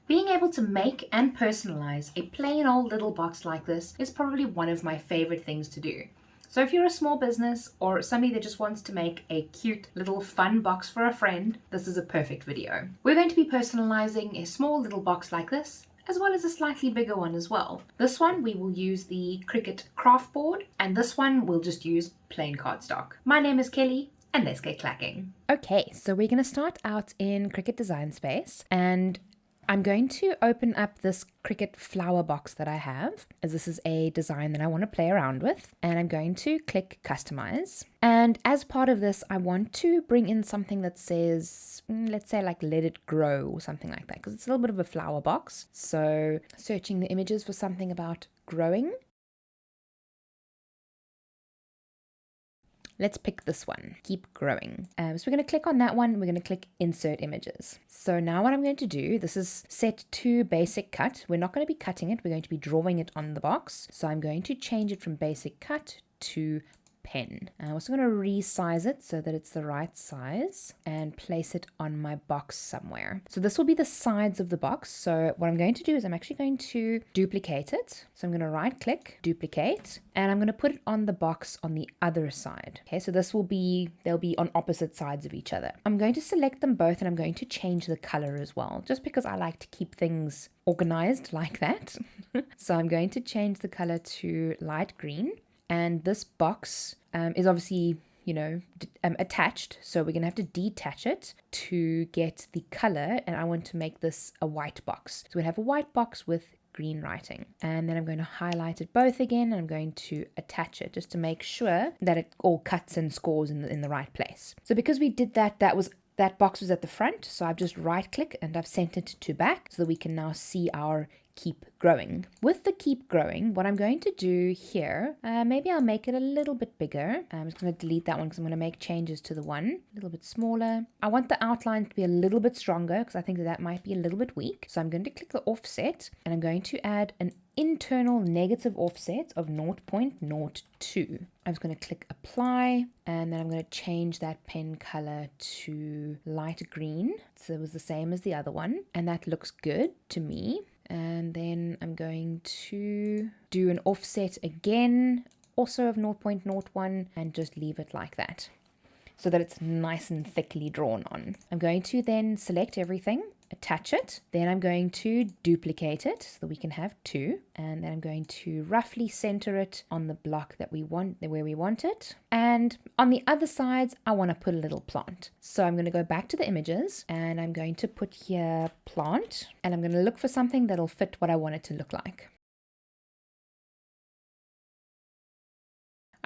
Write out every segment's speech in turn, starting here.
Being able to make and personalize a plain old little box like this is probably one of my favorite things to do. So if you're a small business or somebody that just wants to make a cute little fun box for a friend, this is a perfect video. We're going to be personalizing a small little box like this, as well as a slightly bigger one as well. This one we will use the Cricut craft board, and this one we'll just use plain cardstock. My name is Kelly, and let's get clacking. Okay, so we're going to start out in Cricut Design Space, and I'm going to open up this Cricut flower box that I have, as this is a design that I want to play around with, and I'm going to click Customize. And as part of this, I want to bring in something that says, let's say like let it grow or something like that, because it's a little bit of a flower box. So searching the images for something about growing. Let's pick this one, keep growing. So we're going to click on that one. We're going to click insert images. So now what I'm going to do, this is set to basic cut. We're not going to be cutting it. We're going to be drawing it on the box. So I'm going to change it from basic cut to pen. I'm also going to resize it so that it's the right size and place it on my box somewhere. So this will be the sides of the box. So what I'm going to do is I'm actually going to duplicate it. So I'm going to right click, duplicate, and I'm going to put it on the box on the other side. Okay, so this will be, they'll be on opposite sides of each other. I'm going to select them both and I'm going to change the color as well, just because I like to keep things organized like that. So I'm going to change the color to light green. And this box is obviously, attached. So we're going to have to detach it to get the color. And I want to make this a white box. So we have a white box with green writing. And then I'm going to highlight it both again. And I'm going to attach it just to make sure that it all cuts and scores in the right place. So because we did that, that box was at the front. So I've just right click and I've sent it to back so that we can now see our keep growing. With the keep growing, what I'm going to do here, maybe I'll make it a little bit bigger. I'm just going to delete that one because I'm going to make changes to the one a little bit smaller. I want the outline to be a little bit stronger because I think that might be a little bit weak. So I'm going to click the offset and I'm going to add an internal negative offset of 0.02. I'm just going to click apply and then I'm going to change that pen color to light green. So it was the same as the other one and that looks good to me. And then I'm going to do an offset again, also of 0.01, and just leave it like that so that it's nice and thickly drawn on. I'm going to then select everything, attach it, then I'm going to duplicate it so that we can have two, and then I'm going to roughly center it on the block that we want, where we want it. And on the other sides, I want to put a little plant. So I'm going to go back to the images and I'm going to put here plant, and I'm going to look for something that'll fit what I want it to look like.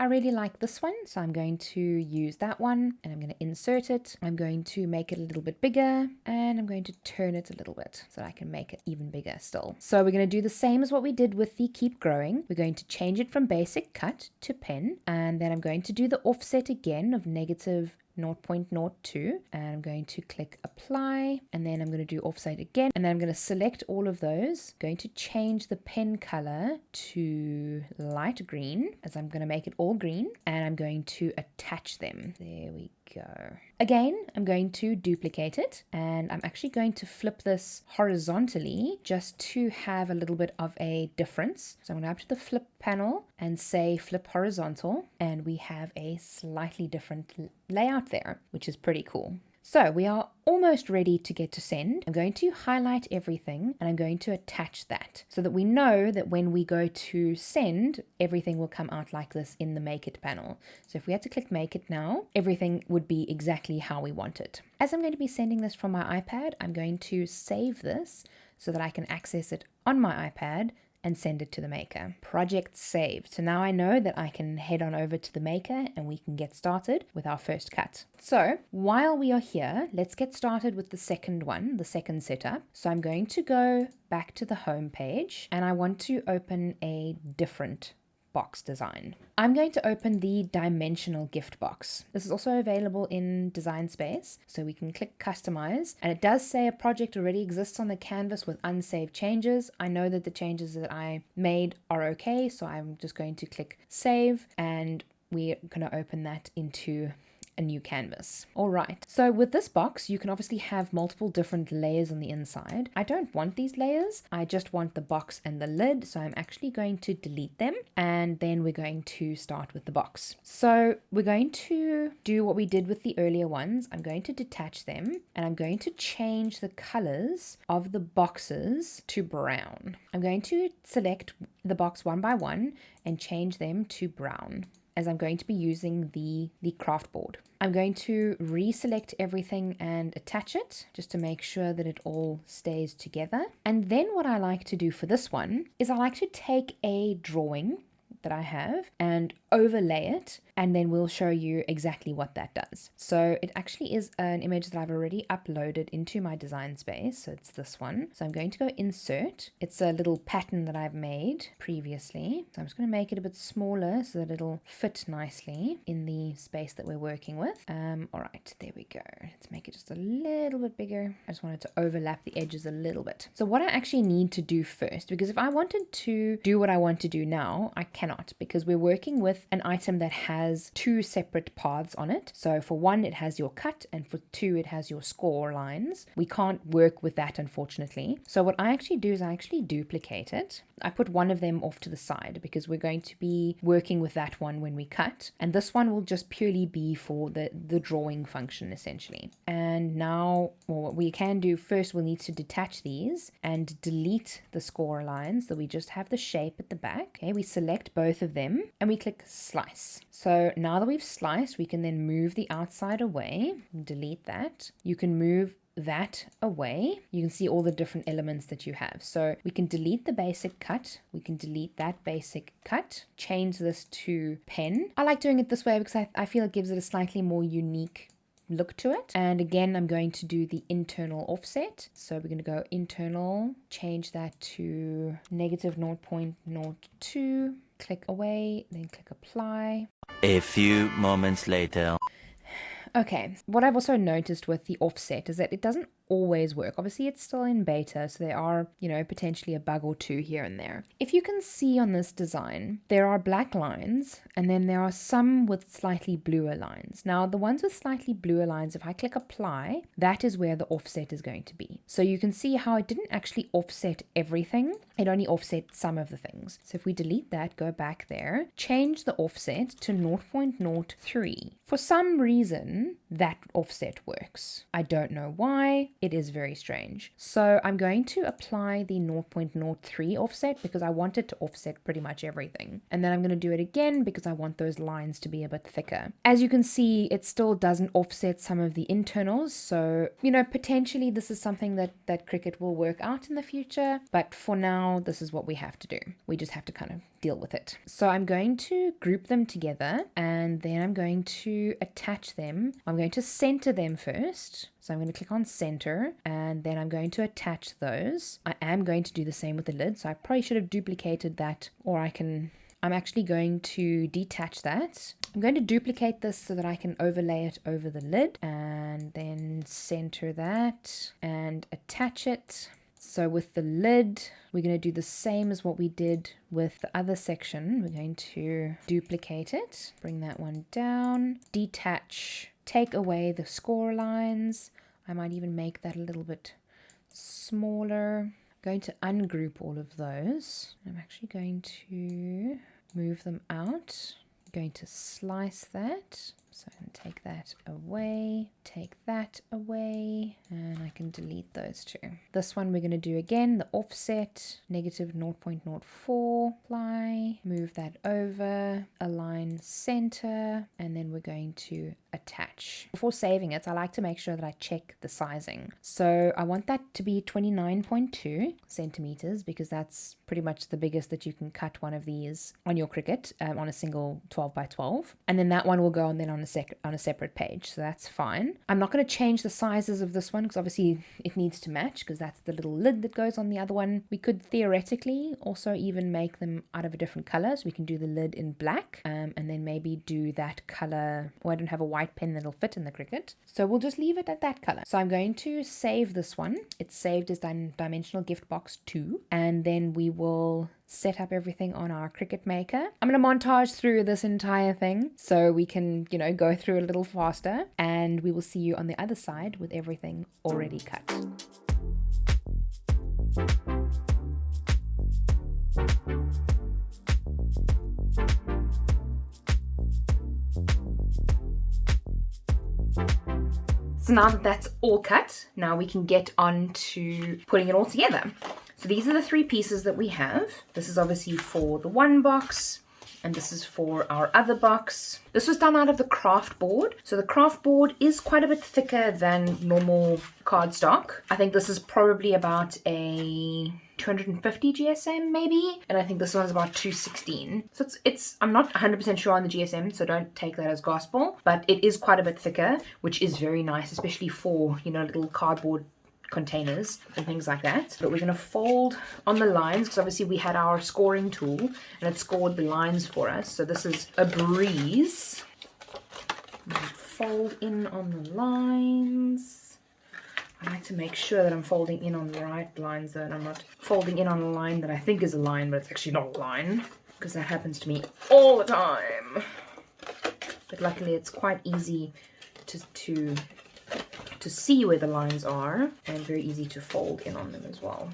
I really like this one, so I'm going to use that one and I'm going to insert it. I'm going to make it a little bit bigger and I'm going to turn it a little bit so I can make it even bigger still. So we're going to do the same as what we did with the keep growing. We're going to change it from basic cut to pen, and then I'm going to do the offset again of negative 0.02, and I'm going to click apply, and then I'm going to do offset again, and then I'm going to select all of those, going to change the pen color to light green, as I'm going to make it all green, and I'm going to attach them. There we go. Again, I'm going to duplicate it, and I'm actually going to flip this horizontally just to have a little bit of a difference. So I'm going to go up to the flip panel and say flip horizontal, and we have a slightly different layout there, which is pretty cool. So we are almost ready to get to send. I'm going to highlight everything and I'm going to attach that so that we know that when we go to send, everything will come out like this in the Make It panel. So if we had to click Make It now, everything would be exactly how we want it. As I'm going to be sending this from my iPad, I'm going to save this so that I can access it on my iPad and send it to the maker. Project saved. So now I know that I can head on over to the maker and we can get started with our first cut. So while we are here, let's get started with the second one, the second setup. So I'm going to go back to the home page and I want to open a different box design. I'm going to open the dimensional gift box. This is also available in Design Space, so we can click Customize, and it does say a project already exists on the canvas with unsaved changes. I know that the changes that I made are okay, so I'm just going to click Save, and we're going to open that into a new canvas. All right, so with this box, you can obviously have multiple different layers on the inside. I don't want these layers. I just want the box and the lid. So I'm actually going to delete them, and then we're going to start with the box. So we're going to do what we did with the earlier ones. I'm going to detach them, and I'm going to change the colors of the boxes to brown. I'm going to select the box one by one and change them to brown, as I'm going to be using the craft board. I'm going to reselect everything and attach it just to make sure that it all stays together. And then what I like to do for this one is I like to take a drawing that I have and overlay it, and then we'll show you exactly what that does. So it actually is an image that I've already uploaded into my design space. So it's this one. So I'm going to go insert. It's a little pattern that I've made previously. So I'm just going to make it a bit smaller so that it'll fit nicely in the space that we're working with. All right, there we go. Let's make it just a little bit bigger. I just wanted to overlap the edges a little bit. So what I actually need to do first, because if I wanted to do what I want to do now, I cannot, because we're working with an item that has two separate paths on it. So for one, it has your cut, and for two, it has your score lines. We can't work with that, unfortunately. So what I actually do is I actually duplicate it. I put one of them off to the side because we're going to be working with that one when we cut. And this one will just purely be for the drawing function, essentially. And now, well, what we can do first, we'll need to detach these and delete the score lines so we just have the shape at the back. Okay, we select both of them and we click slice. So now that we've sliced, we can then move the outside away, delete that. You can move that away. You can see all the different elements that you have. So we can delete the basic cut. We can delete that basic cut, change this to pen. I like doing it this way because I feel it gives it a slightly more unique look to it. And again, I'm going to do the internal offset. So we're going to go internal, change that to negative 0.02, click away, then click apply. A few moments later. Okay, what I've also noticed with the offset is that it doesn't always work. Obviously, it's still in beta, so there are, potentially a bug or two here and there. If you can see on this design, there are black lines, and then there are some with slightly bluer lines. Now, the ones with slightly bluer lines, if I click apply, that is where the offset is going to be. So you can see how it didn't actually offset everything. It only offset some of the things. So if we delete that, go back there, change the offset to 0.03. For some reason, that offset works. I don't know why. It is very strange. So I'm going to apply the 0.03 offset because I want it to offset pretty much everything. And then I'm going to do it again because I want those lines to be a bit thicker. As you can see, it still doesn't offset some of the internals. So, potentially this is something that Cricut will work out in the future. But for now, this is what we have to do. We just have to kind of deal with it. So I'm going to group them together, and then I'm going to attach them. I'm going to center them first. So I'm going to click on center, and then I'm going to attach those. I am going to do the same with the lid. So I probably should have duplicated that, or I'm actually going to detach that. I'm going to duplicate this so that I can overlay it over the lid, and then center that and attach it. So with the lid, we're going to do the same as what we did with the other section. We're going to duplicate it, bring that one down, detach, take away the score lines. I might even make that a little bit smaller. I'm going to ungroup all of those. I'm actually going to move them out. I'm going to slice that. So I can take that away, and I can delete those two. This one we're going to do again, the offset, negative 0.04, apply, move that over, align center, and then we're going to attach. Before saving it, I like to make sure that I check the sizing. So I want that to be 29.2 centimeters because that's pretty much the biggest that you can cut one of these on your Cricut on a single 12 by 12. And then that one will go on then on a separate page. So that's fine. I'm not going to change the sizes of this one because obviously it needs to match because that's the little lid that goes on the other one. We could theoretically also even make them out of a different color. So we can do the lid in black and then maybe do that color. Oh, I don't have a white pen that'll fit in the Cricut. So we'll just leave it at that color. So I'm going to save this one. It's saved as Dimensional Gift Box 2. And then we will set up everything on our Cricut Maker. I'm going to montage through this entire thing so we can, go through a little faster, and we will see you on the other side with everything already cut. So now that that's all cut, now we can get on to putting it all together. So these are the 3 pieces that we have. This is obviously for the one box, and this is for our other box. This was done out of the craft board. So the craft board is quite a bit thicker than normal cardstock. I think this is probably about a 250 GSM maybe, and I think this one's about 216. So it's I'm not 100% sure on the GSM, so don't take that as gospel, but it is quite a bit thicker, which is very nice, especially for little cardboard containers and things like that. But we're going to fold on the lines, because obviously we had our scoring tool and it scored the lines for us. So this is a breeze. Fold in on the lines. I like to make sure that I'm folding in on the right lines, though, and I'm not folding in on a line that I think is a line, but it's actually not a line, because that happens to me all the time. But luckily it's quite easy to see where the lines are, and very easy to fold in on them as well.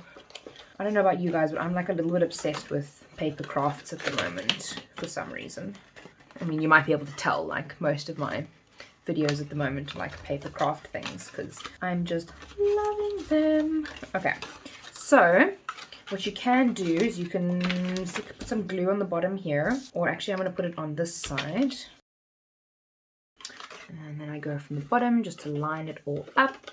I don't know about you guys, but I'm like a little bit obsessed with paper crafts at the moment for some reason. I mean, you might be able to tell, like most of my videos at the moment are like paper craft things, because I'm just loving them. Okay, so what you can do is you can put some glue on the bottom here, or actually I'm going to put it on this side. And then I go from the bottom just to line it all up.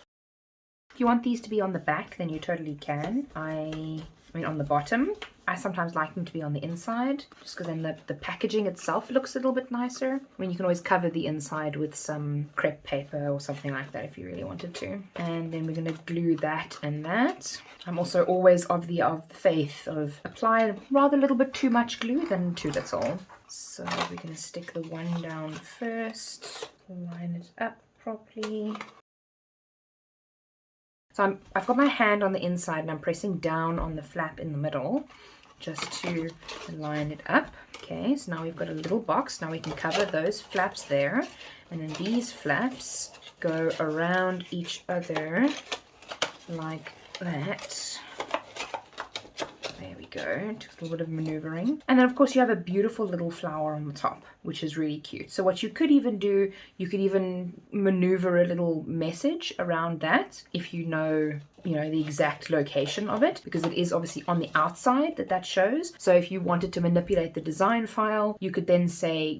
If you want these to be on the back, then you totally can. I mean on the bottom. I sometimes like them to be on the inside, just because then the packaging itself looks a little bit nicer. I mean, you can always cover the inside with some crepe paper or something like that if you really wanted to. And then we're going to glue that and that. I'm also always of the faith of apply rather a little bit too much glue than too little. So we're going to stick the one down first, line it up properly. So I've got my hand on the inside and I'm pressing down on the flap in the middle just to line it up. Okay, so now we've got a little box. Now we can cover those flaps there, and then these flaps go around each other like that. There we go, just a little bit of maneuvering. And then of course you have a beautiful little flower on the top, which is really cute. So what you could even do, you could even maneuver a little message around that if you know the exact location of it, because it is obviously on the outside that shows. So if you wanted to manipulate the design file, you could then say,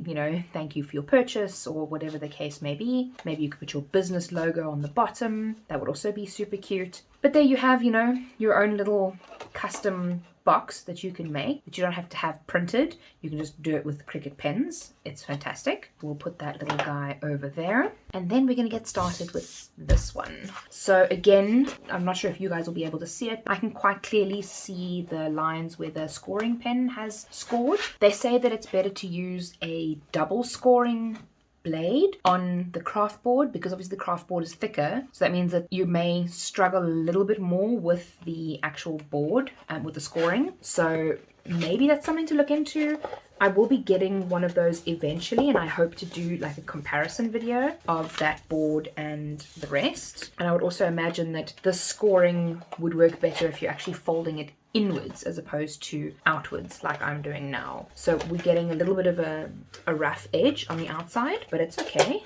thank you for your purchase, or whatever the case may be. Maybe you could put your business logo on the bottom. That would also be super cute. But there you have, your own little custom box that you can make, that you don't have to have printed. You can just do it with Cricut pens. It's fantastic. We'll put that little guy over there, and then we're going to get started with this one. So again, I'm not sure if you guys will be able to see it. I can quite clearly see the lines where the scoring pen has scored. They say that it's better to use a double scoring blade on the craft board, because obviously the craft board is thicker, so that means that you may struggle a little bit more with the actual board and with the scoring. So maybe that's something to look into. I will be getting one of those eventually, and I hope to do like a comparison video of that board and the rest. And I would also imagine that the scoring would work better if you're actually folding it inwards as opposed to outwards like I'm doing now. So we're getting a little bit of a rough edge on the outside, but it's okay.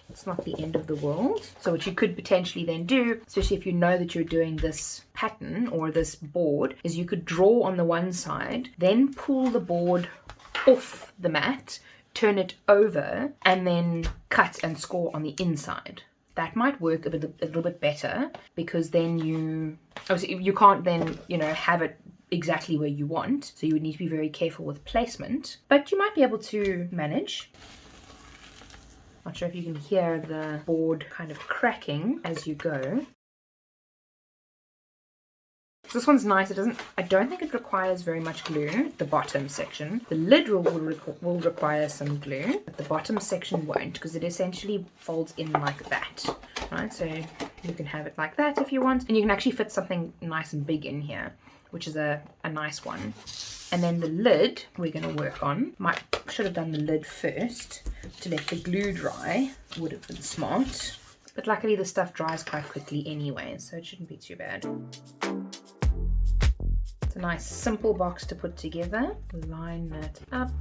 It's not the end of the world. So what you could potentially then do, especially if you know that you're doing this pattern or this board, is you could draw on the one side, then pull the board off the mat, turn it over, and then cut and score on the inside. That might work a little bit better, because then you can't then have it exactly where you want, so you would need to be very careful with placement, but you might be able to manage. Not sure if you can hear the board kind of cracking as you go. So this one's nice. I don't think it requires very much glue, the bottom section. The lid will require some glue, but the bottom section won't, because it essentially folds in like that. Right, so you can have it like that if you want, and you can actually fit something nice and big in here, which is a nice one. And then the lid we're going to work on. Should have done the lid first to let the glue dry. Would have been smart. But luckily the stuff dries quite quickly anyway, so it shouldn't be too bad. It's a nice simple box to put together. Line that up.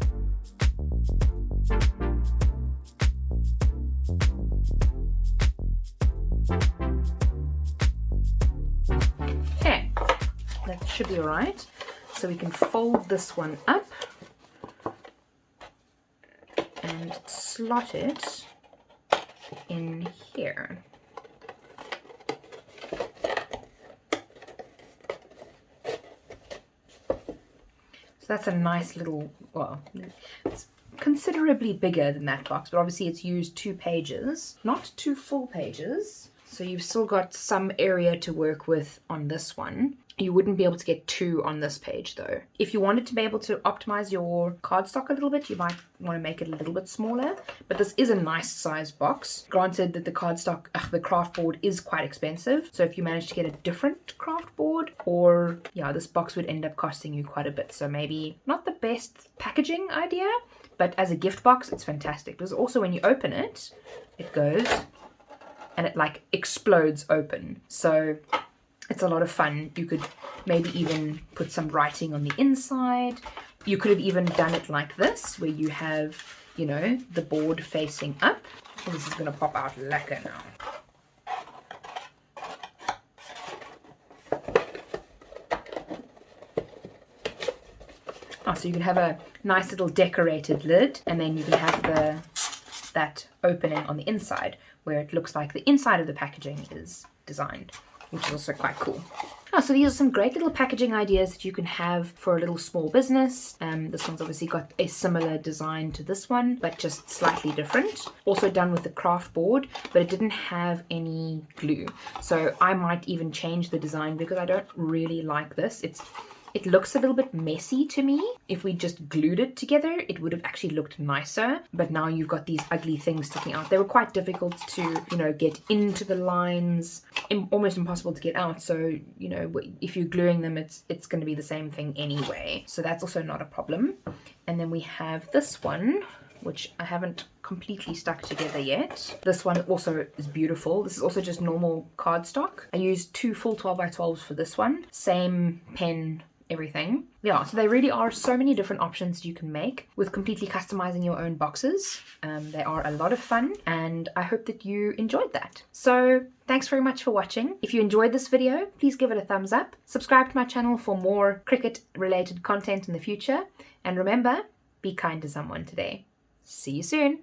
Okay, that should be alright. So we can fold this one up and slot it in here. So that's a nice little, well, it's considerably bigger than that box, but obviously it's used 2 pages, not 2 full pages. So you've still got some area to work with on this one. You wouldn't be able to get 2 on this page though. If you wanted to be able to optimize your cardstock a little bit, you might want to make it a little bit smaller. But this is a nice size box. Granted that the cardstock, the craft board is quite expensive. So if you manage to get a different craft board, or yeah, this box would end up costing you quite a bit. So maybe not the best packaging idea, but as a gift box, it's fantastic. Because also when you open it, it goes and it like explodes open. So it's a lot of fun. You could maybe even put some writing on the inside. You could have even done it like this, where you have, you know, the board facing up. Oh, this is going to pop out lekker now. Oh, so you can have a nice little decorated lid, and then you can have that opening on the inside, where it looks like the inside of the packaging is designed, which is also quite cool. Oh, so these are some great little packaging ideas that you can have for a little small business. This one's obviously got a similar design to this one, but just slightly different. Also done with the craft board, but it didn't have any glue. So I might even change the design because I don't really like this. It looks a little bit messy to me. If we just glued it together, it would have actually looked nicer. But now you've got these ugly things sticking out. They were quite difficult to, you know, get into the lines. Almost impossible to get out. So, you know, if you're gluing them, it's going to be the same thing anyway. So that's also not a problem. And then we have this one, which I haven't completely stuck together yet. This one also is beautiful. This is also just normal cardstock. I used 2 full 12x12s for this one. Same pen, everything. Yeah, so there really are so many different options you can make with completely customizing your own boxes. They are a lot of fun, and I hope that you enjoyed that. So thanks very much for watching. If you enjoyed this video, please give it a thumbs up. Subscribe to my channel for more Cricut related content in the future. And remember, be kind to someone today. See you soon.